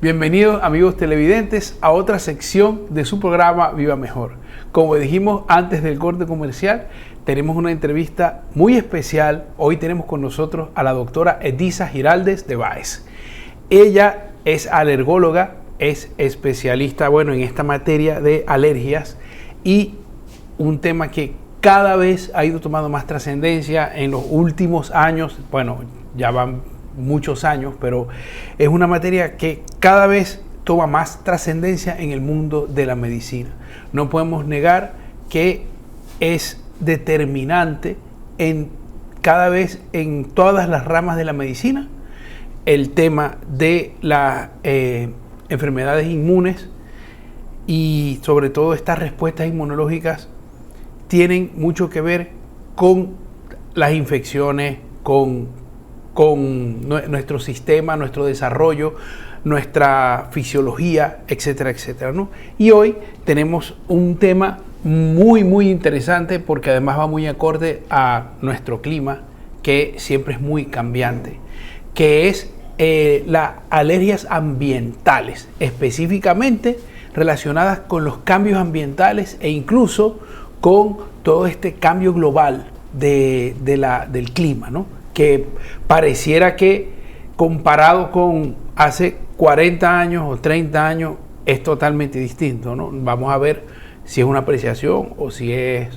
Bienvenidos amigos televidentes a otra sección de su programa Viva Mejor. Como dijimos antes del corte comercial, tenemos una entrevista muy especial. Hoy tenemos con nosotros a la doctora Edisa Giraldez de Báez. Ella es alergóloga, es especialista en esta materia de alergias y un tema que cada vez ha ido tomando más trascendencia en los últimos años. Ya van muchos años, pero es una materia que cada vez toma más trascendencia en el mundo de la medicina. No podemos negar que es determinante cada vez en todas las ramas de la medicina el tema de las enfermedades inmunes, y sobre todo estas respuestas inmunológicas tienen mucho que ver con las infecciones, con nuestro sistema, nuestro desarrollo, nuestra fisiología, etcétera, etcétera, ¿no? Y hoy tenemos un tema muy interesante porque además va muy acorde a nuestro clima, que siempre es muy cambiante, que es las alergias ambientales, específicamente relacionadas con los cambios ambientales e incluso con todo este cambio global del clima, ¿no? Que pareciera que comparado con hace 40 años o 30 años es totalmente distinto, ¿no? Vamos a ver si es una apreciación o si es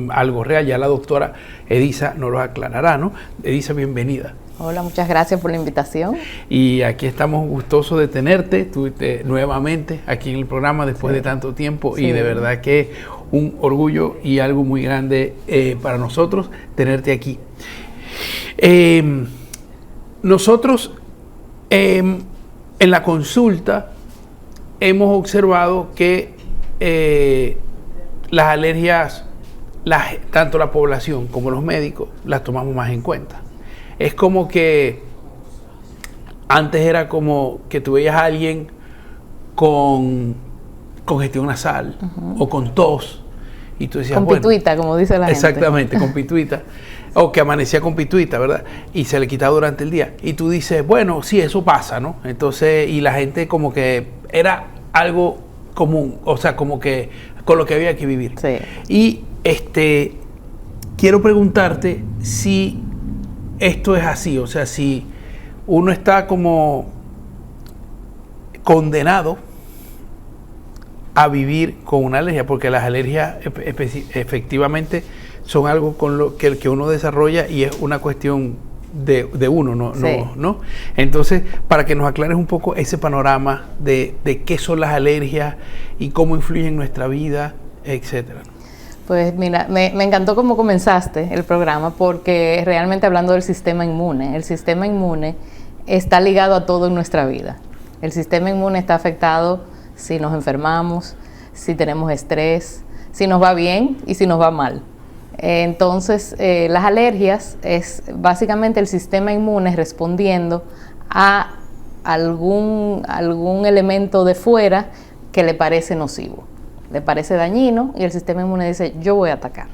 algo real. Ya la doctora Edisa nos lo aclarará, ¿no? Edisa, bienvenida. Hola, muchas gracias por la invitación. Y aquí estamos gustosos de tenerte nuevamente aquí en el programa después de tanto tiempo, y de verdad que un orgullo y algo muy grande para nosotros tenerte aquí. Nosotros en la consulta hemos observado que las alergias, tanto la población como los médicos, las tomamos más en cuenta. Es como que antes era como que tú veías a alguien con congestión nasal o con tos y tú decías, con pituita, como dice la gente. Exactamente, con pituita. O que amanecía con pituita, ¿verdad? Y se le quitaba durante el día. Y tú dices, bueno, sí, eso pasa, ¿no? Entonces, y la gente como que era algo común, o sea, como que con lo que había que vivir. Sí. Y quiero preguntarte si esto es así, o sea, si uno está como condenado a vivir con una alergia, porque las alergias efectivamente son algo con lo que uno desarrolla y es una cuestión de uno, ¿no? Entonces, para que nos aclares un poco ese panorama de qué son las alergias y cómo influyen en nuestra vida, etcétera. Pues mira, me encantó cómo comenzaste el programa, porque realmente hablando del sistema inmune, el sistema inmune está ligado a todo en nuestra vida. El sistema inmune está afectado si nos enfermamos, si tenemos estrés, si nos va bien y si nos va mal. Entonces, las alergias es básicamente el sistema inmune respondiendo a algún elemento de fuera que le parece nocivo, le parece dañino, y el sistema inmune dice, yo voy a atacar.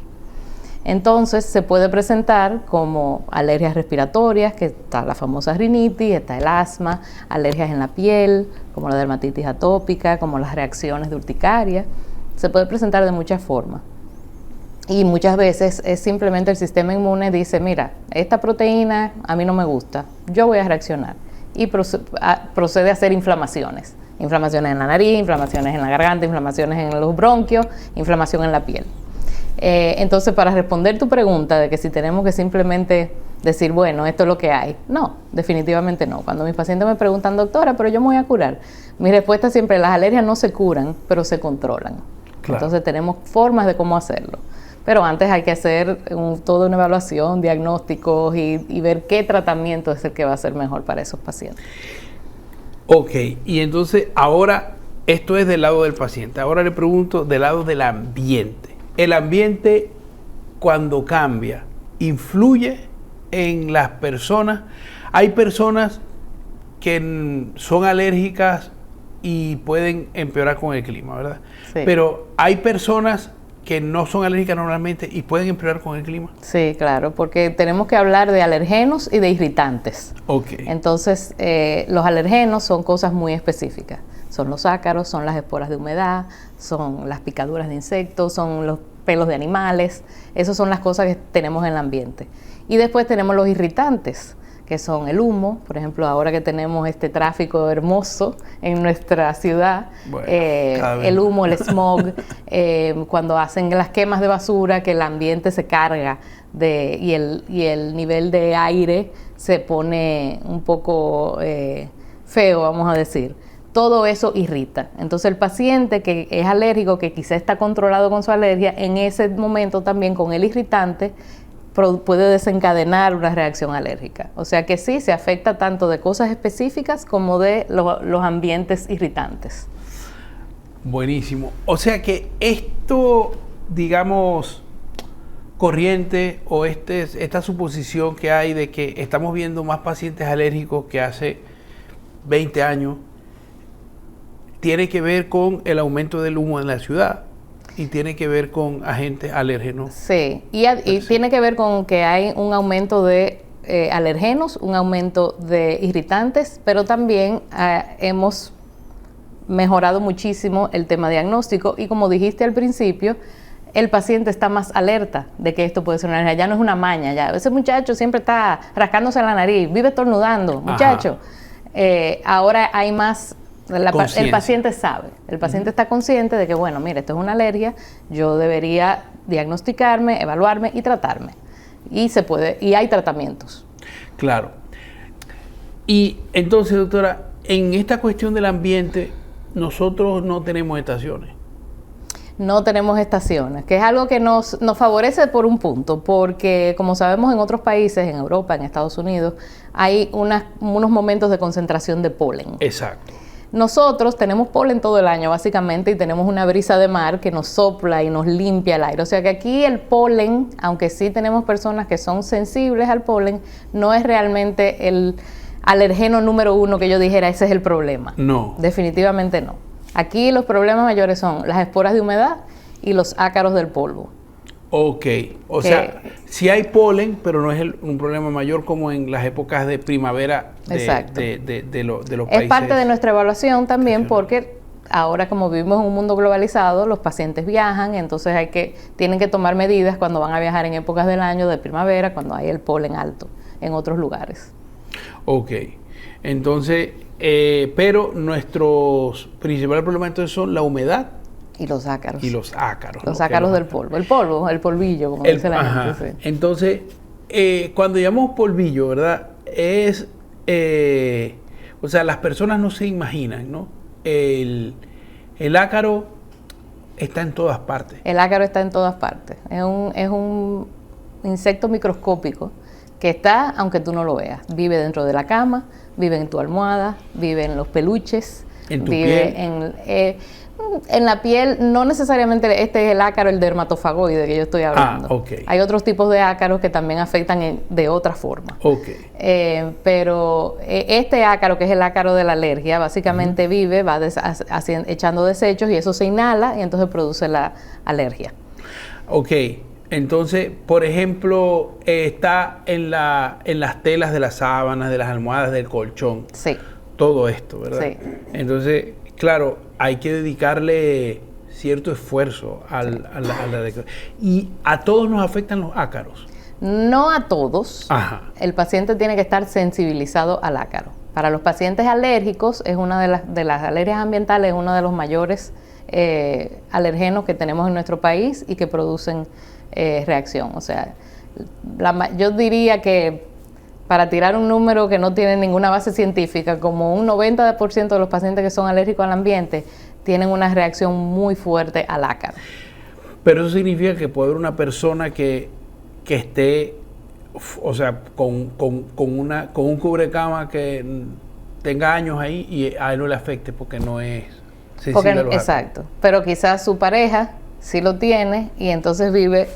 Entonces, se puede presentar como alergias respiratorias, que está la famosa rinitis, está el asma, alergias en la piel, como la dermatitis atópica, como las reacciones de urticaria. Se puede presentar de muchas formas. Y muchas veces es simplemente el sistema inmune dice, mira, esta proteína a mí no me gusta, yo voy a reaccionar. Y procede a hacer inflamaciones. Inflamaciones en la nariz, inflamaciones en la garganta, inflamaciones en los bronquios, inflamación en la piel. Entonces, para responder tu pregunta de que si tenemos que simplemente decir, bueno, esto es lo que hay. No, definitivamente no. Cuando mis pacientes me preguntan, doctora, pero yo me voy a curar, mi respuesta siempre es, las alergias no se curan, pero se controlan. Claro. Entonces, tenemos formas de cómo hacerlo. Pero antes hay que hacer toda una evaluación, diagnósticos y ver qué tratamiento es el que va a ser mejor para esos pacientes. Ok, y entonces ahora esto es del lado del paciente. Ahora le pregunto del lado del ambiente. El ambiente, cuando cambia, ¿influye en las personas? Hay personas que son alérgicas y pueden empeorar con el clima, ¿verdad? Sí. Pero hay personas que no son alérgicas normalmente y pueden empeorar con el clima? Sí, claro, porque tenemos que hablar de alergenos y de irritantes. Okay. Entonces, los alergenos son cosas muy específicas. Son los ácaros, son las esporas de humedad, son las picaduras de insectos, son los pelos de animales. Esas son las cosas que tenemos en el ambiente. Y después tenemos los irritantes, que son el humo. Por ejemplo, ahora que tenemos este tráfico hermoso en nuestra ciudad, bueno, el humo, el smog, cuando hacen las quemas de basura, que el ambiente se carga y el nivel de aire se pone un poco feo, vamos a decir. Todo eso irrita. Entonces el paciente que es alérgico, que quizá está controlado con su alergia, en ese momento también con el irritante puede desencadenar una reacción alérgica. O sea que sí, se afecta tanto de cosas específicas como de los ambientes irritantes. Buenísimo. O sea que esto, digamos, corriente o esta suposición que hay de que estamos viendo más pacientes alérgicos que hace 20 años, tiene que ver con el aumento del humo en la ciudad. Y tiene que ver con agentes alérgenos. Sí, y tiene que ver con que hay un aumento de alergenos, un aumento de irritantes, pero también hemos mejorado muchísimo el tema diagnóstico y como dijiste al principio, el paciente está más alerta de que esto puede ser una alergia. Ya no es una maña, ya ese muchacho siempre está rascándose la nariz, vive estornudando, muchacho. Ahora hay más... El paciente sabe, el paciente está consciente de que, bueno, mire, esto es una alergia, yo debería diagnosticarme, evaluarme y tratarme. Y se puede, y hay tratamientos. Claro. Y entonces, doctora, en esta cuestión del ambiente, nosotros no tenemos estaciones. No tenemos estaciones, que es algo que nos favorece por un punto, porque como sabemos en otros países, en Europa, en Estados Unidos, hay unos momentos de concentración de polen. Exacto. Nosotros tenemos polen todo el año básicamente y tenemos una brisa de mar que nos sopla y nos limpia el aire. O sea que aquí el polen, aunque sí tenemos personas que son sensibles al polen, no es realmente el alergeno número uno que yo dijera ese es el problema. No. Definitivamente no. Aquí los problemas mayores son las esporas de humedad y los ácaros del polvo. Ok, o sea, sí hay polen, pero no es un problema mayor como en las épocas de primavera de los países. Es parte de nuestra evaluación también porque ahora como vivimos en un mundo globalizado, los pacientes viajan, entonces tienen que tomar medidas cuando van a viajar en épocas del año de primavera, cuando hay el polen alto en otros lugares. Ok, entonces, pero nuestros principales problemas entonces son la humedad. Y los ácaros. Y los ácaros. Los ácaros del polvo. El polvillo, como dice la gente. Sí. Entonces, cuando llamamos polvillo, ¿verdad? O sea, las personas no se imaginan, ¿no? El ácaro está en todas partes. El ácaro está en todas partes. Es un insecto microscópico que está, aunque tú no lo veas. Vive dentro de la cama, vive en tu almohada, vive en los peluches. En tu piel. En la piel, no necesariamente este es el ácaro, el dermatofagoide que yo estoy hablando. Okay. Hay otros tipos de ácaros que también afectan de otra forma. Okay. Pero este ácaro, que es el ácaro de la alergia, básicamente vive, va echando desechos y eso se inhala y entonces produce la alergia. Ok, entonces, por ejemplo, está en las telas de las sábanas, de las almohadas, del colchón. Sí. Todo esto, ¿verdad? Sí. Entonces, claro, hay que dedicarle cierto esfuerzo a la y a todos nos afectan los ácaros. No a todos. Ajá. El paciente tiene que estar sensibilizado al ácaro. Para los pacientes alérgicos, es una de las alergias ambientales, es uno de los mayores alergenos que tenemos en nuestro país y que producen reacción. O sea, yo diría que para tirar un número que no tiene ninguna base científica, como un 90% de los pacientes que son alérgicos al ambiente tienen una reacción muy fuerte al ácaro. Pero eso significa que puede haber una persona que esté, o sea, con un cubrecama que tenga años ahí y a él no le afecte porque no es sensible a los ácaros. Exacto. Pero quizás su pareja sí lo tiene y entonces vive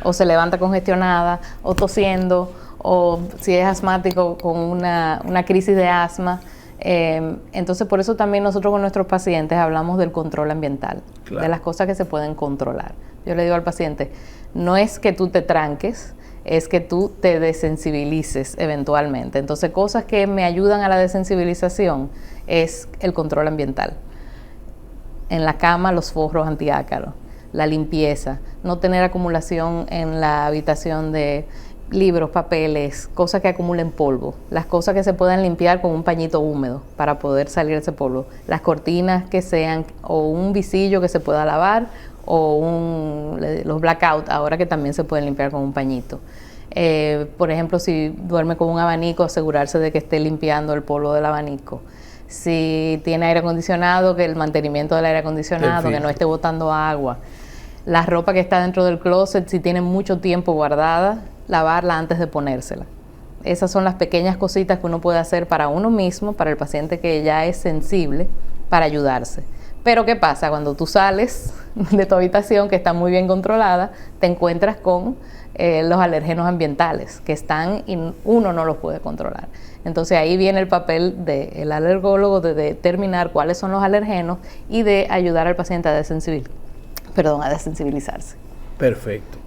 o se levanta congestionada o tosiendo, o si es asmático con una crisis de asma, Entonces, por eso también nosotros con nuestros pacientes hablamos del control ambiental, claro, de las cosas que se pueden controlar. Yo le digo al paciente, no es que tú te tranques, es que tú te desensibilices eventualmente. Entonces, cosas que me ayudan a la desensibilización es el control ambiental. En la cama, los forros antiácaros, la limpieza, no tener acumulación en la habitación de libros, papeles, cosas que acumulen polvo, las cosas que se puedan limpiar con un pañito húmedo para poder salir ese polvo, las cortinas que sean o un visillo que se pueda lavar o los blackout ahora que también se pueden limpiar con un pañito. Por ejemplo, si duerme con un abanico, asegurarse de que esté limpiando el polvo del abanico. Si tiene aire acondicionado, que el mantenimiento del aire acondicionado, que no esté botando agua. La ropa que está dentro del closet, si tiene mucho tiempo guardada, lavarla antes de ponérsela. Esas son las pequeñas cositas que uno puede hacer para uno mismo, para el paciente que ya es sensible, para ayudarse. Pero ¿qué pasa? Cuando tú sales de tu habitación, que está muy bien controlada, te encuentras con los alérgenos ambientales, que están y uno no los puede controlar. Entonces ahí viene el papel del alergólogo de determinar cuáles son los alergenos y de ayudar al paciente a desensibilizarse. Perfecto.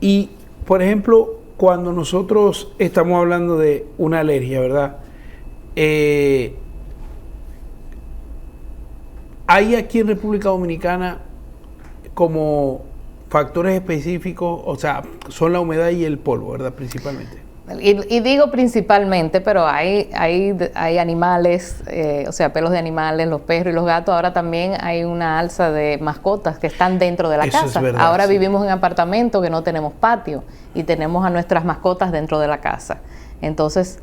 Y, por ejemplo, cuando nosotros estamos hablando de una alergia, ¿verdad? Hay aquí en República Dominicana como factores específicos, o sea, son la humedad y el polvo, ¿verdad? Principalmente. Y digo principalmente, pero hay animales, o sea, pelos de animales, los perros y los gatos. Ahora también hay una alza de mascotas que están dentro de la casa. Es verdad, ahora sí. Vivimos en apartamentos que no tenemos patio y tenemos a nuestras mascotas dentro de la casa. Entonces,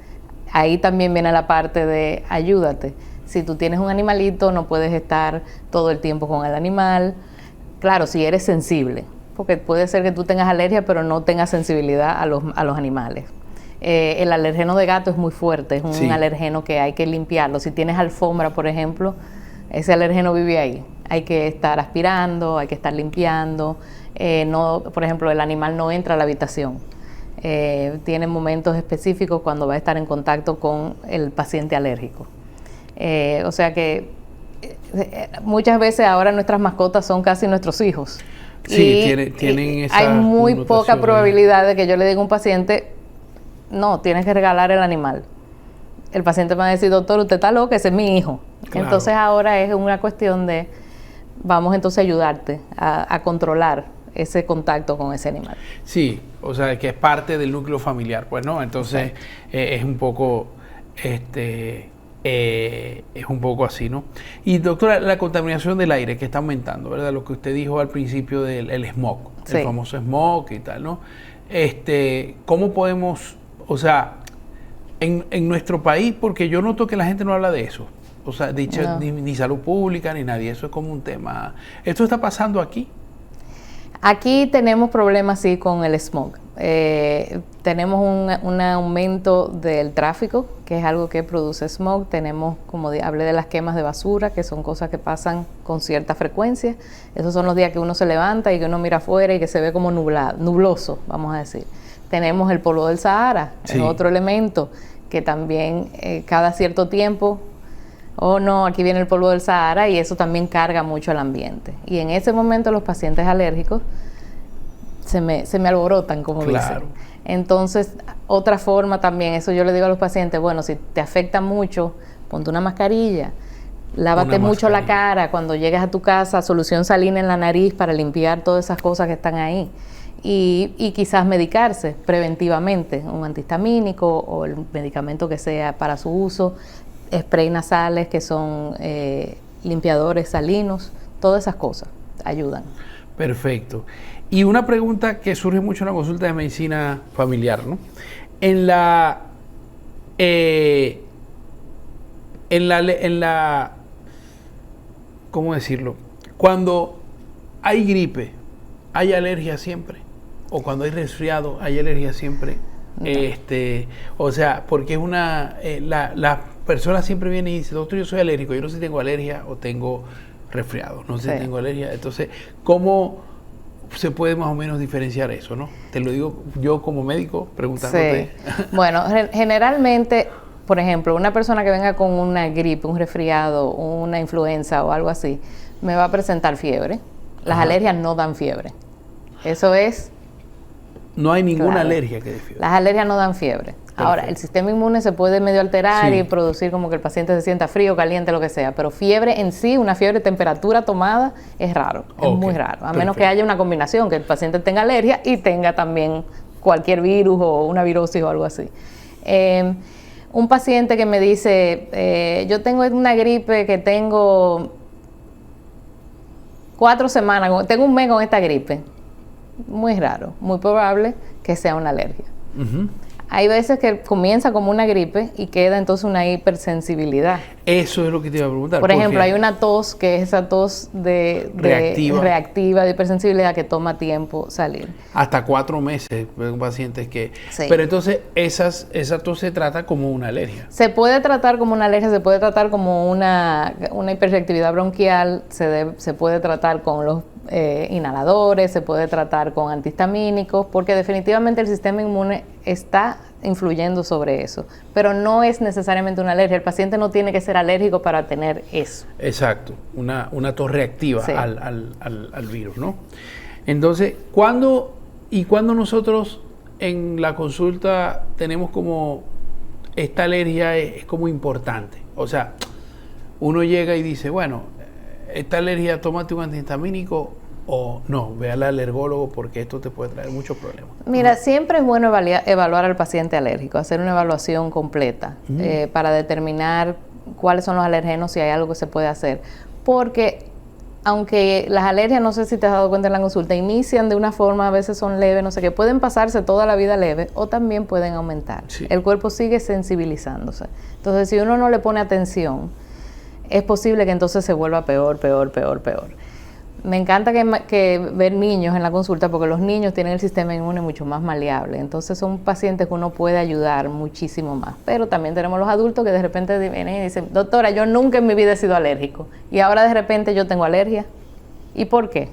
ahí también viene la parte de ayúdate. Si tú tienes un animalito, no puedes estar todo el tiempo con el animal. Claro, si eres sensible, porque puede ser que tú tengas alergia, pero no tengas sensibilidad a los animales. El alergeno de gato es muy fuerte, es un alergeno que hay que limpiarlo. Si tienes alfombra, por ejemplo, ese alergeno vive ahí. Hay que estar aspirando, hay que estar limpiando. Por ejemplo, el animal no entra a la habitación. Tiene momentos específicos cuando va a estar en contacto con el paciente alérgico. O sea que muchas veces ahora nuestras mascotas son casi nuestros hijos. Sí, tienen esa hay muy poca probabilidad de que yo le diga a un paciente, no, tienes que regalar el animal. El paciente me va a decir, doctor, usted está loco, ese es mi hijo. Claro. Entonces ahora es una cuestión de, vamos entonces a ayudarte a controlar ese contacto con ese animal. Sí, o sea, que es parte del núcleo familiar, pues, ¿no? Entonces es un poco, es un poco así, ¿no? Y doctora, la contaminación del aire que está aumentando, ¿verdad? Lo que usted dijo al principio del smog, el famoso smog y tal, ¿no? ¿Cómo podemos, o sea, en nuestro país, porque yo noto que la gente no habla de eso, o sea, ni salud pública ni nadie, eso es como un tema. ¿Esto está pasando aquí? Aquí tenemos problemas, sí, con el smog. Tenemos un aumento del tráfico, que es algo que produce smog. Tenemos, como hablé de las quemas de basura, que son cosas que pasan con cierta frecuencia. Esos son los días que uno se levanta y que uno mira afuera y que se ve como nubloso, vamos a decir. Tenemos el polvo del Sahara, es otro elemento que también cada cierto tiempo, aquí viene el polvo del Sahara, y eso también carga mucho el ambiente. Y en ese momento los pacientes alérgicos se me alborotan, como dicen. Entonces, otra forma también, eso yo le digo a los pacientes, bueno, si te afecta mucho, ponte una mascarilla, lávate mucho la cara, cuando llegues a tu casa, solución salina en la nariz para limpiar todas esas cosas que están ahí. Y quizás medicarse preventivamente, un antihistamínico o el medicamento que sea para su uso, spray nasales que son limpiadores salinos, todas esas cosas ayudan. Perfecto. Y una pregunta que surge mucho en la consulta de medicina familiar, ¿no? En la ¿cómo decirlo? Cuando hay gripe, ¿hay alergia siempre? O cuando hay resfriado, ¿hay alergia siempre? No. O sea, porque es la persona siempre viene y dice, doctor, yo soy alérgico, yo no sé si tengo alergia o tengo resfriado, no sé si tengo alergia. Entonces, ¿cómo se puede más o menos diferenciar eso, no? Te lo digo yo como médico, preguntándote. Sí. Bueno, generalmente por ejemplo, una persona que venga con una gripe, un resfriado, una influenza o algo así, me va a presentar fiebre. Las alergias no dan fiebre. Eso es... No hay ninguna alergia que dé fiebre. Las alergias no dan fiebre. Perfecto. Ahora, el sistema inmune se puede medio alterar y producir como que el paciente se sienta frío, caliente, lo que sea, pero fiebre en sí, una fiebre de temperatura tomada, es raro, es muy raro. A menos que haya una combinación, que el paciente tenga alergia y tenga también cualquier virus o una virosis o algo así. Un paciente que me dice, yo tengo una gripe que tengo 4 semanas, tengo un mes con esta gripe. Muy raro, muy probable que sea una alergia. Hay veces que comienza como una gripe y queda entonces una hipersensibilidad. Eso es lo que te iba a preguntar. Por ejemplo, hay una tos que es esa tos reactiva, de hipersensibilidad que toma tiempo salir. Hasta 4 meses, pacientes que... Sí. Pero entonces esa tos se trata como una alergia. Se puede tratar como una alergia, se puede tratar como una hiperreactividad bronquial, se puede tratar con los inhaladores, se puede tratar con antihistamínicos, porque definitivamente el sistema inmune está influyendo sobre eso, pero no es necesariamente una alergia. El paciente no tiene que ser alérgico para tener eso. Exacto, una tos reactiva al virus, ¿no? Entonces, ¿cuándo nosotros en la consulta tenemos como esta alergia es como importante? O sea, uno llega y dice, bueno, esta alergia, tómate un antihistamínico, o no, ve al alergólogo porque esto te puede traer muchos problemas. Mira, siempre es bueno evaluar al paciente alérgico, hacer una evaluación completa para determinar cuáles son los alergenos, si hay algo que se puede hacer. Porque aunque las alergias, no sé si te has dado cuenta en la consulta, inician de una forma, a veces son leves, no sé qué, pueden pasarse toda la vida leve o también pueden aumentar. Sí. El cuerpo sigue sensibilizándose. Entonces, si uno no le pone atención, es posible que entonces se vuelva peor. Me encanta que ver niños en la consulta porque los niños tienen el sistema inmune mucho más maleable. Entonces son pacientes que uno puede ayudar muchísimo más. Pero también tenemos los adultos que de repente vienen y dicen, doctora, yo nunca en mi vida he sido alérgico. Y ahora de repente yo tengo alergia. ¿Y por qué?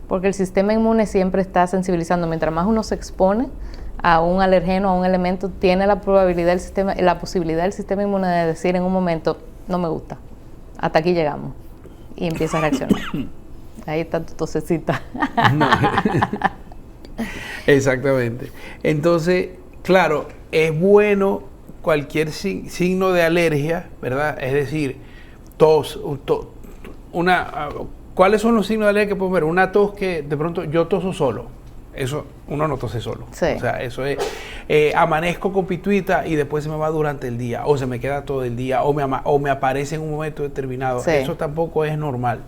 Porque el sistema inmune siempre está sensibilizando. Mientras más uno se expone a un alergeno, a un elemento, tiene la posibilidad del sistema inmune de decir en un momento, no me gusta, hasta aquí llegamos. Y empieza a reaccionar. Ahí está tu tosecita. No. Exactamente. Entonces, claro, es bueno cualquier signo de alergia, ¿verdad? Es decir, tos, ¿cuáles son los signos de alergia que podemos ver? Una tos que de pronto yo toso solo. Eso, uno no tose solo. Sí. O sea, eso es, amanezco con pituita y después se me va durante el día, o se me queda todo el día, o me aparece en un momento determinado. Sí. Eso tampoco es normal.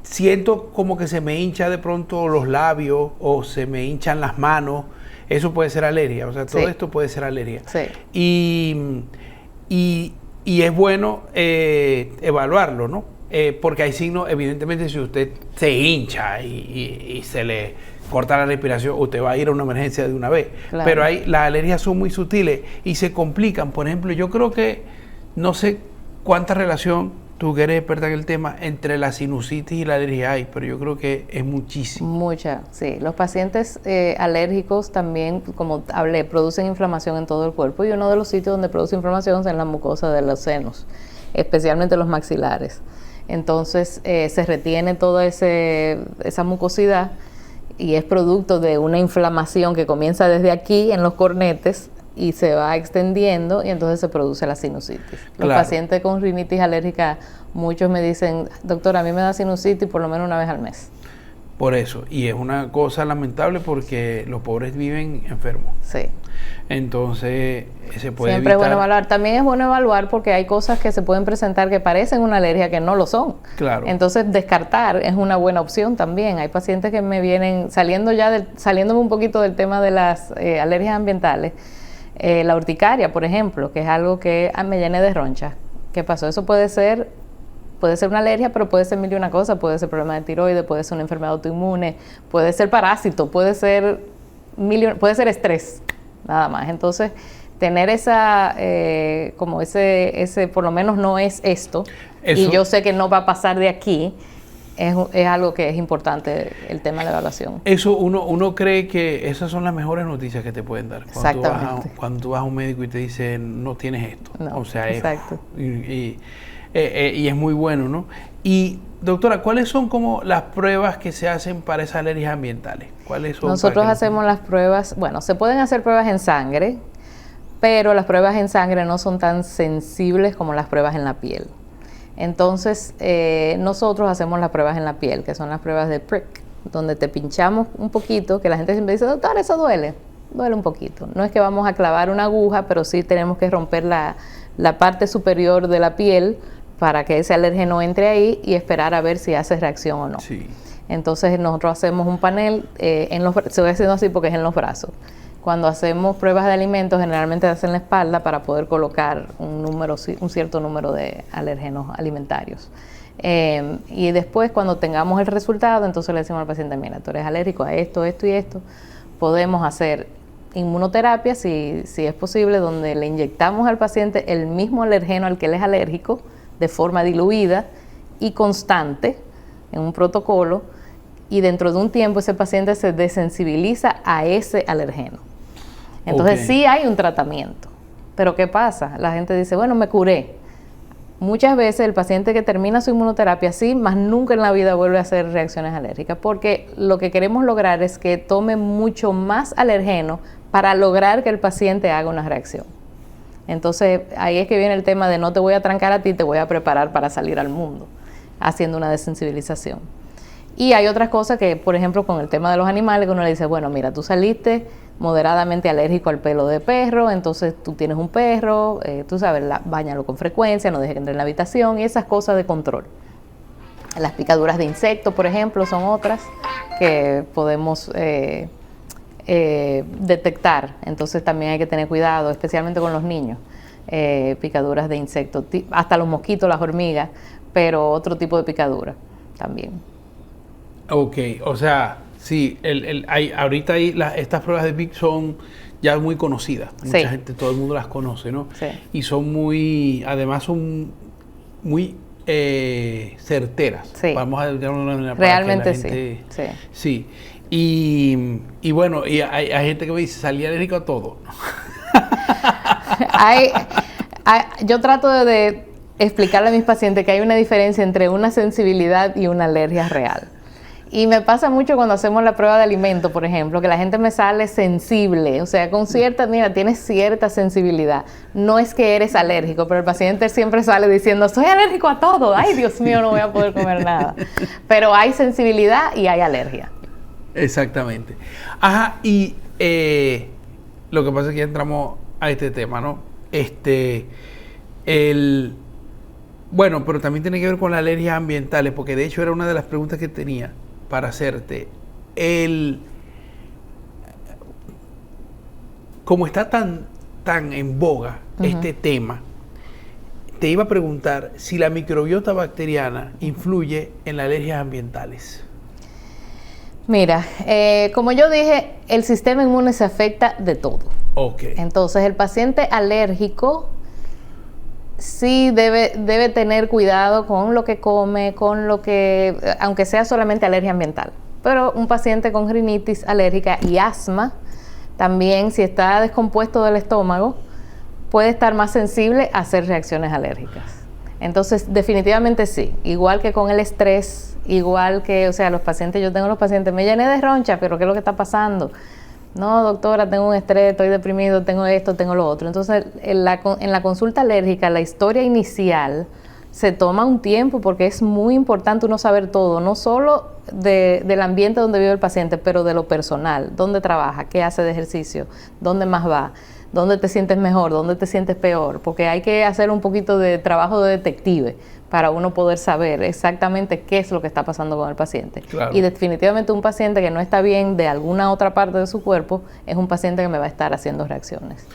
Siento como que se me hincha de pronto los labios, o se me hinchan las manos. Eso puede ser alergia. O sea, todo esto puede ser alergia. Sí. Y es bueno evaluarlo, ¿no? Porque hay signos, evidentemente, si usted se hincha y se le corta la respiración, usted va a ir a una emergencia de una vez. Claro. Pero las alergias son muy sutiles y se complican. Por ejemplo, yo creo que, no sé cuánta relación, tú que eres experta en el tema, entre la sinusitis y la alergia hay, pero yo creo que es muchísimo. Mucha, sí. Los pacientes alérgicos también, como hablé, producen inflamación en todo el cuerpo, y uno de los sitios donde produce inflamación es en la mucosa de los senos, especialmente los maxilares. Entonces se retiene toda esa mucosidad y es producto de una inflamación que comienza desde aquí en los cornetes y se va extendiendo, y entonces se produce la sinusitis. Los pacientes con rinitis alérgica, muchos me dicen, doctora, a mí me da sinusitis por lo menos una vez al mes. Por eso, y es una cosa lamentable porque los pobres viven enfermos. Sí. Entonces, se puede siempre evitar. Es bueno evaluar. También es bueno evaluar porque hay cosas que se pueden presentar que parecen una alergia que no lo son. Claro. Entonces, descartar es una buena opción también. Hay pacientes que me vienen, saliéndome un poquito del tema de las alergias ambientales, la urticaria, por ejemplo, que es algo que me llené de ronchas. ¿Qué pasó? Eso puede ser una alergia, pero puede ser mil y una cosa. Puede ser problema de tiroides, puede ser una enfermedad autoinmune, puede ser parásito, puede ser estrés, nada más. Entonces, tener por lo menos no es esto, eso, y yo sé que no va a pasar de aquí, es algo que es importante, el tema de la evaluación. Eso uno cree que esas son las mejores noticias que te pueden dar. Exactamente. Cuando tú vas a un médico y te dice, no tienes esto. No, o sea, exacto. Y es muy bueno, ¿no? Y, doctora, ¿cuáles son como las pruebas que se hacen para esas alergias ambientales? ¿Cuáles son? Nosotros hacemos las pruebas, bueno, se pueden hacer pruebas en sangre, pero las pruebas en sangre no son tan sensibles como las pruebas en la piel. Entonces, nosotros hacemos las pruebas en la piel, que son las pruebas de prick, donde te pinchamos un poquito, que la gente siempre dice, doctor, eso duele un poquito. No es que vamos a clavar una aguja, pero sí tenemos que romper la parte superior de la piel para que ese alérgeno entre ahí y esperar a ver si hace reacción o no. Sí. Entonces, nosotros hacemos un panel, se va haciendo así porque es en los brazos. Cuando hacemos pruebas de alimentos, generalmente se hace en la espalda para poder colocar un cierto número de alérgenos alimentarios. Y después, cuando tengamos el resultado, entonces le decimos al paciente, mira, tú eres alérgico a esto, esto y esto. Podemos hacer inmunoterapia, si es posible, donde le inyectamos al paciente el mismo alergeno al que él es alérgico, de forma diluida y constante, en un protocolo, y dentro de un tiempo ese paciente se desensibiliza a ese alergeno. Entonces sí hay un tratamiento, pero ¿qué pasa? La gente dice, bueno, me curé. Muchas veces el paciente que termina su inmunoterapia sí, más nunca en la vida vuelve a hacer reacciones alérgicas, porque lo que queremos lograr es que tome mucho más alergeno para lograr que el paciente haga una reacción. Entonces ahí es que viene el tema de no te voy a trancar a ti, te voy a preparar para salir al mundo, haciendo una desensibilización. Y hay otras cosas que, por ejemplo, con el tema de los animales, que uno le dice, bueno, mira, tú saliste moderadamente alérgico al pelo de perro, entonces tú tienes un perro, tú sabes, báñalo con frecuencia, no dejes que entre en la habitación, y esas cosas de control. Las picaduras de insectos, por ejemplo, son otras que podemos detectar, entonces también hay que tener cuidado, especialmente con los niños. Picaduras de insectos, hasta los mosquitos, las hormigas, pero otro tipo de picadura también. Ok, o sea, sí, ahorita estas pruebas de PIC son ya muy conocidas. Mucha gente, todo el mundo las conoce, ¿no? Sí. Y además son muy certeras. Sí. Vamos a decir una manera realmente para que la gente, sí. Sí. Y bueno, y hay gente que me dice, salí alérgico a todo. Yo trato de explicarle a mis pacientes que hay una diferencia entre una sensibilidad y una alergia real. Y me pasa mucho cuando hacemos la prueba de alimento, por ejemplo, que la gente me sale sensible, o sea, con tienes cierta sensibilidad. No es que eres alérgico, pero el paciente siempre sale diciendo, soy alérgico a todo, ay Dios mío, no voy a poder comer nada. Pero hay sensibilidad y hay alergia. Exactamente. Ajá, y lo que pasa es que ya entramos a este tema, ¿no? Bueno, pero también tiene que ver con las alergias ambientales, porque de hecho era una de las preguntas que tenía para hacerte. Como está tan en boga este tema, te iba a preguntar si la microbiota bacteriana influye en las alergias ambientales. Mira, como yo dije, el sistema inmune se afecta de todo. Okay. Entonces, el paciente alérgico sí debe tener cuidado con lo que come, aunque sea solamente alergia ambiental. Pero un paciente con rinitis alérgica y asma, también si está descompuesto del estómago, puede estar más sensible a hacer reacciones alérgicas. Entonces, definitivamente sí. Igual que con el estrés, igual que, o sea, yo tengo los pacientes, me llené de roncha, pero ¿qué es lo que está pasando? No, doctora, tengo un estrés, estoy deprimido, tengo esto, tengo lo otro. Entonces, en la consulta alérgica, la historia inicial se toma un tiempo porque es muy importante uno saber todo, no solo del ambiente donde vive el paciente, pero de lo personal, dónde trabaja, qué hace de ejercicio, dónde más va, dónde te sientes mejor, dónde te sientes peor, porque hay que hacer un poquito de trabajo de detective para uno poder saber exactamente qué es lo que está pasando con el paciente. Claro. Y definitivamente un paciente que no está bien de alguna otra parte de su cuerpo es un paciente que me va a estar haciendo reacciones.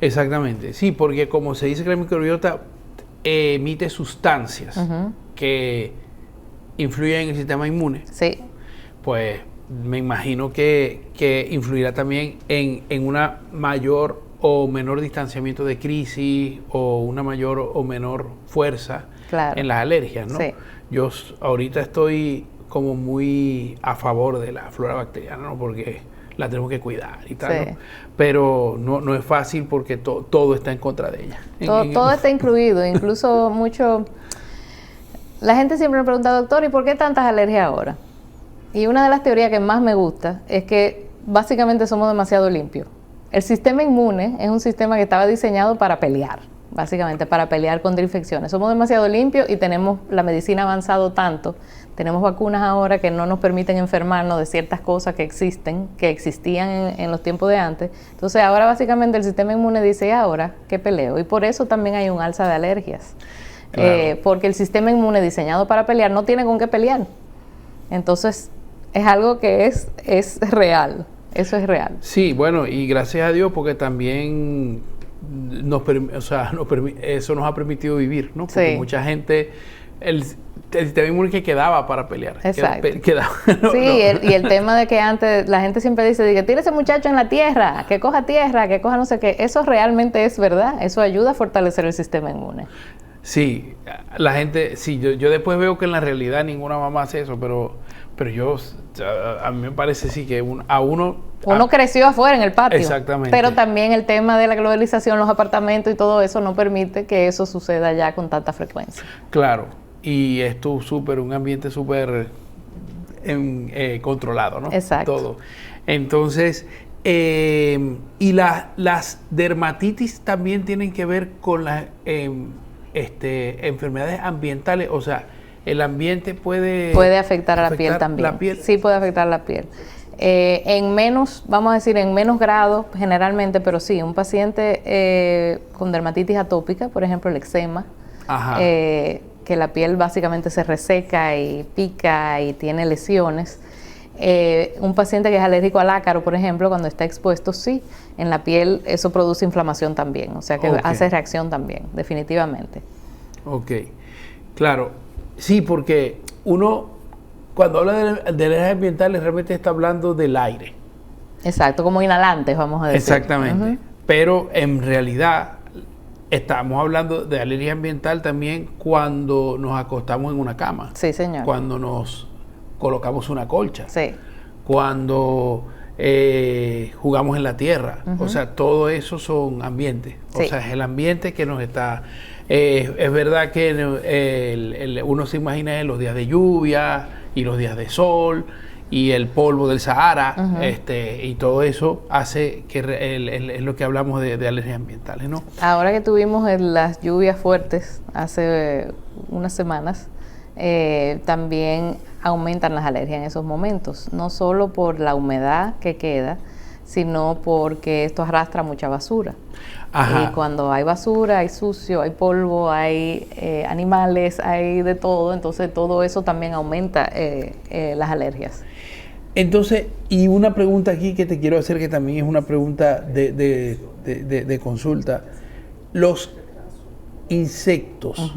Exactamente, sí, porque como se dice que la microbiota emite sustancias que influyen en el sistema inmune, sí, pues me imagino que influirá también en una mayor o menor distanciamiento de crisis o una mayor o menor fuerza, claro, en las alergias, ¿no? Sí. ahorita estoy como muy a favor de la flora bacteriana, ¿no? Porque la tenemos que cuidar y tal, Sí. ¿no? Pero no es fácil porque todo está en contra de ella. Todo está incluido, incluso mucho... La gente siempre me pregunta, doctor, ¿y por qué tantas alergias ahora? Y una de las teorías que más me gusta es que básicamente somos demasiado limpios. El sistema inmune es un sistema que estaba diseñado para pelear, básicamente para pelear contra infecciones. Somos demasiado limpios y tenemos la medicina avanzado tanto, tenemos vacunas ahora que no nos permiten enfermarnos de ciertas cosas que existían en los tiempos de antes. Entonces ahora básicamente el sistema inmune dice, ¿y ahora qué peleo? Y por eso también hay un alza de alergias. Claro. Porque el sistema inmune diseñado para pelear no tiene con qué pelear. Entonces es algo que es real. Eso es real. Sí, bueno, y gracias a Dios porque también eso nos ha permitido vivir, ¿no? Porque Sí. mucha gente, el sistema inmune que quedaba para pelear. Exacto. No, Sí, no. Y el tema de que antes la gente siempre dice que tire ese muchacho en la tierra, que coja no sé qué. Eso realmente es verdad. Eso ayuda a fortalecer el sistema inmune. Sí, la gente, sí, yo después veo que en la realidad ninguna mamá hace eso, pero a mí me parece sí que uno creció afuera en el patio. Exactamente. Pero también el tema de la globalización, los apartamentos y todo eso no permite que eso suceda ya con tanta frecuencia. Claro, y esto un ambiente súper controlado, ¿no? Exacto. Todo. Entonces, y las dermatitis también tienen que ver con las enfermedades ambientales, o sea, el ambiente puede afectar a la piel también. La piel. Sí, puede afectar a la piel. Vamos a decir, en menos grado generalmente, pero sí, un paciente con dermatitis atópica, por ejemplo, el eczema, que la piel básicamente se reseca y pica y tiene lesiones. Un paciente que es alérgico al ácaro, por ejemplo, cuando está expuesto, sí, en la piel eso produce inflamación también, o sea que hace reacción también, definitivamente. Ok, claro, sí, porque uno cuando habla de alergias ambientales realmente está hablando del aire. Exacto, como inhalantes, vamos a decir. Exactamente, pero en realidad estamos hablando de alergia ambiental también cuando nos acostamos en una cama. Sí, señor. Cuando nos colocamos una colcha. Sí. Cuando jugamos en la tierra. O sea, todo eso son ambientes. Sí. O sea, es el ambiente que nos está... es verdad que uno se imagina en los días de lluvia y los días de sol y el polvo del Sahara, y todo eso hace que es lo que hablamos de alergias ambientales, ¿no? Ahora que tuvimos las lluvias fuertes hace unas semanas, también aumentan las alergias en esos momentos, no solo por la humedad que queda, sino porque esto arrastra mucha basura. Ajá. Y cuando hay basura, hay sucio, hay polvo, hay animales, hay de todo, entonces todo eso también aumenta las alergias. Entonces, y una pregunta aquí que te quiero hacer, que también es una pregunta de consulta. ¿Los insectos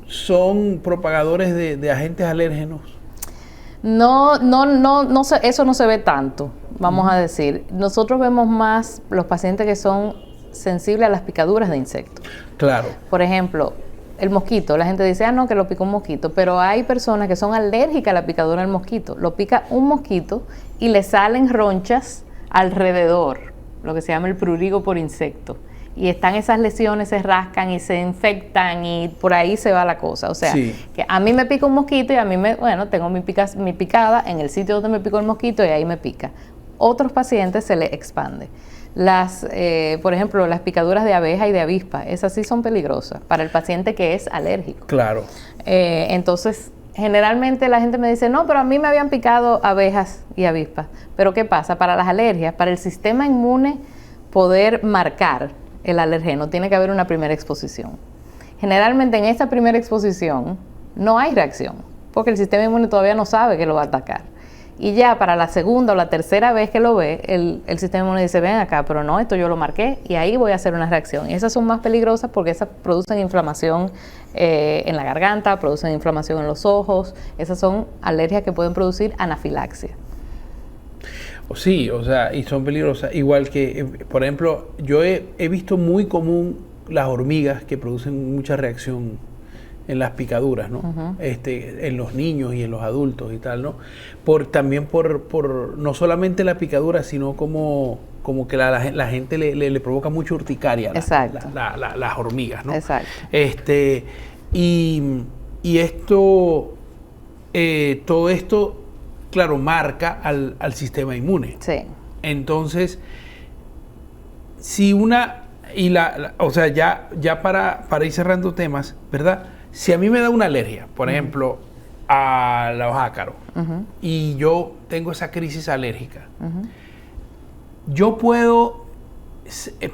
son propagadores de agentes alérgenos? No, eso no se ve tanto, vamos a decir. Nosotros vemos más los pacientes que son sensibles a las picaduras de insectos. Claro. Por ejemplo, el mosquito. La gente dice, no, que lo picó un mosquito. Pero hay personas que son alérgicas a la picadura del mosquito. Lo pica un mosquito y le salen ronchas alrededor, lo que se llama el prurigo por insecto. Y están esas lesiones, se rascan y se infectan y por ahí se va la cosa. O sea, que a mí me pica un mosquito y a mí tengo mi picada en el sitio donde me picó el mosquito y ahí me pica. Otros pacientes se les expande. Por ejemplo, las picaduras de abeja y de avispa, esas sí son peligrosas para el paciente que es alérgico. Claro. Entonces, generalmente la gente me dice, no, pero a mí me habían picado abejas y avispas. Pero ¿qué pasa? Para las alergias, para el sistema inmune poder marcar el alergeno, tiene que haber una primera exposición. Generalmente en esa primera exposición no hay reacción, porque el sistema inmune todavía no sabe que lo va a atacar. Y ya para la segunda o la tercera vez que lo ve, el sistema inmune dice, ven acá, pero no, esto yo lo marqué y ahí voy a hacer una reacción. Y esas son más peligrosas porque esas producen inflamación en la garganta, producen inflamación en los ojos. Esas son alergias que pueden producir anafilaxia. Sí, o sea, y son peligrosas. Igual que, por ejemplo, yo he visto muy común las hormigas que producen mucha reacción en las picaduras, ¿no? En los niños y en los adultos y tal, ¿no? También por no solamente la picadura, sino como que la gente le provoca mucha urticaria. Exacto. Las hormigas, ¿no? Exacto. Y esto, todo esto, claro, marca al sistema inmune. Sí. Entonces, si o sea, ya para ir cerrando temas, ¿verdad? Si a mí me da una alergia, por ejemplo, a los ácaros, y yo tengo esa crisis alérgica, yo puedo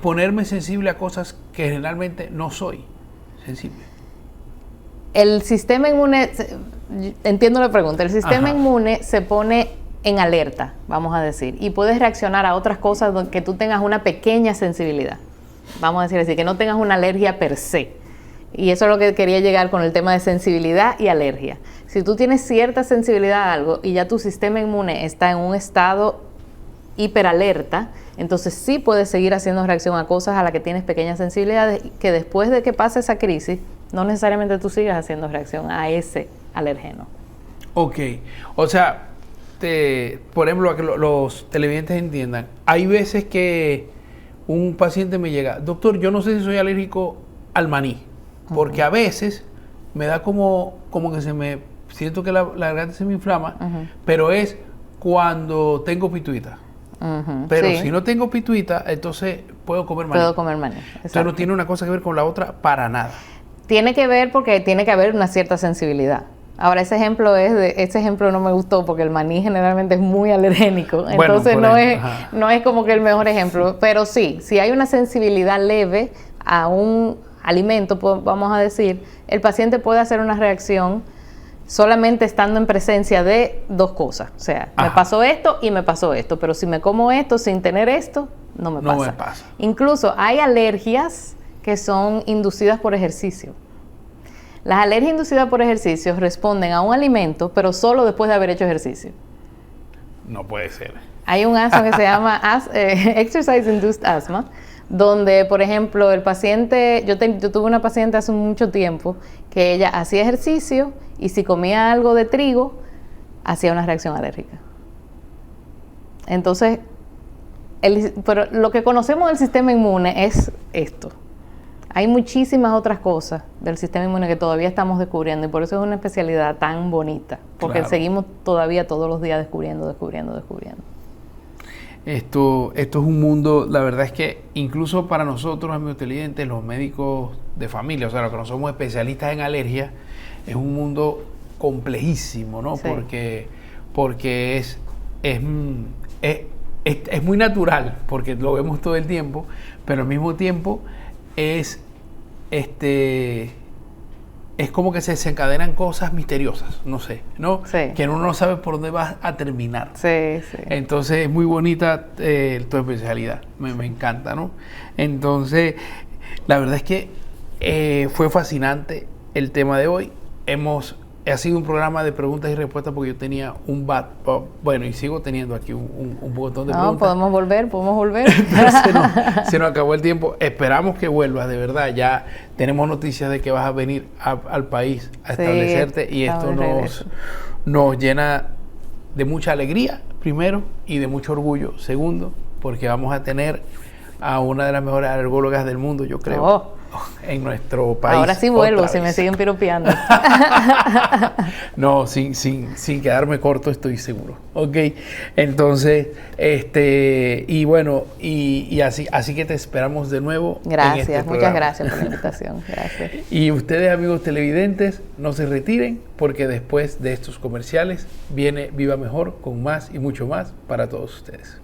ponerme sensible a cosas que generalmente no soy sensible. El sistema inmune, entiendo la pregunta, el sistema inmune se pone en alerta, vamos a decir, y puedes reaccionar a otras cosas donde que tú tengas una pequeña sensibilidad. Vamos a decir así, que no tengas una alergia per se. Y eso es lo que quería llegar con el tema de sensibilidad y alergia. Si tú tienes cierta sensibilidad a algo y ya tu sistema inmune está en un estado hiperalerta, entonces sí puedes seguir haciendo reacción a cosas a las que tienes pequeñas sensibilidades, que después de que pase esa crisis, no necesariamente tú sigas haciendo reacción a ese alergeno. Ok, o sea, por ejemplo, para que los televidentes entiendan, hay veces que un paciente me llega, doctor, yo no sé si soy alérgico al maní, porque a veces me da como que siento que la garganta se me inflama, pero es cuando tengo pituita. Pero sí. Si no tengo pituita, entonces puedo comer maní. Puedo comer maní. Entonces no tiene una cosa que ver con la otra para nada. Tiene que ver porque tiene que haber una cierta sensibilidad. Ahora, ese ejemplo no me gustó porque el maní generalmente es muy alergénico. Entonces no es como que el mejor ejemplo. Pero sí, si hay una sensibilidad leve a un alimento, vamos a decir, el paciente puede hacer una reacción solamente estando en presencia de dos cosas. O sea, me pasó esto y me pasó esto. Pero si me como esto sin tener esto, no me pasa. Incluso hay alergias que son inducidas por ejercicio. Las alergias inducidas por ejercicio responden a un alimento, pero solo después de haber hecho ejercicio. No puede ser. Hay un asma que se llama Exercise Induced Asthma, donde, por ejemplo, el paciente, yo tuve una paciente hace mucho tiempo que ella hacía ejercicio y si comía algo de trigo, hacía una reacción alérgica. Entonces, pero lo que conocemos del sistema inmune es esto. Hay muchísimas otras cosas del sistema inmune que todavía estamos descubriendo y por eso es una especialidad tan bonita, porque seguimos todavía todos los días descubriendo. Esto es un mundo, la verdad es que incluso para nosotros, amigos televidentes, los médicos de familia, o sea, los que no somos especialistas en alergia, es un mundo complejísimo, ¿no? Sí. Porque es muy natural, porque lo vemos todo el tiempo, pero al mismo tiempo es como que se desencadenan cosas misteriosas, no sé, ¿no? Sí. Que uno no sabe por dónde va a terminar. Sí. Entonces es muy bonita tu especialidad, me encanta, ¿no? Entonces, la verdad es que fue fascinante el tema de hoy. Ha sido un programa de preguntas y respuestas porque yo tenía bueno, y sigo teniendo aquí un botón de preguntas. Podemos volver. se nos acabó el tiempo. Esperamos que vuelvas, de verdad. Ya tenemos noticias de que vas a venir al país a establecerte y esto nos llena de mucha alegría, primero, y de mucho orgullo, segundo, porque vamos a tener a una de las mejores alergólogas del mundo, yo creo, en nuestro país. Ahora sí vuelvo, si me siguen piropeando. No, sin quedarme corto, estoy seguro. Ok, entonces, y bueno, y así que te esperamos de nuevo. Gracias, muchas gracias por la invitación. Gracias. Y ustedes, amigos televidentes, no se retiren, porque después de estos comerciales viene Viva Mejor con más y mucho más para todos ustedes.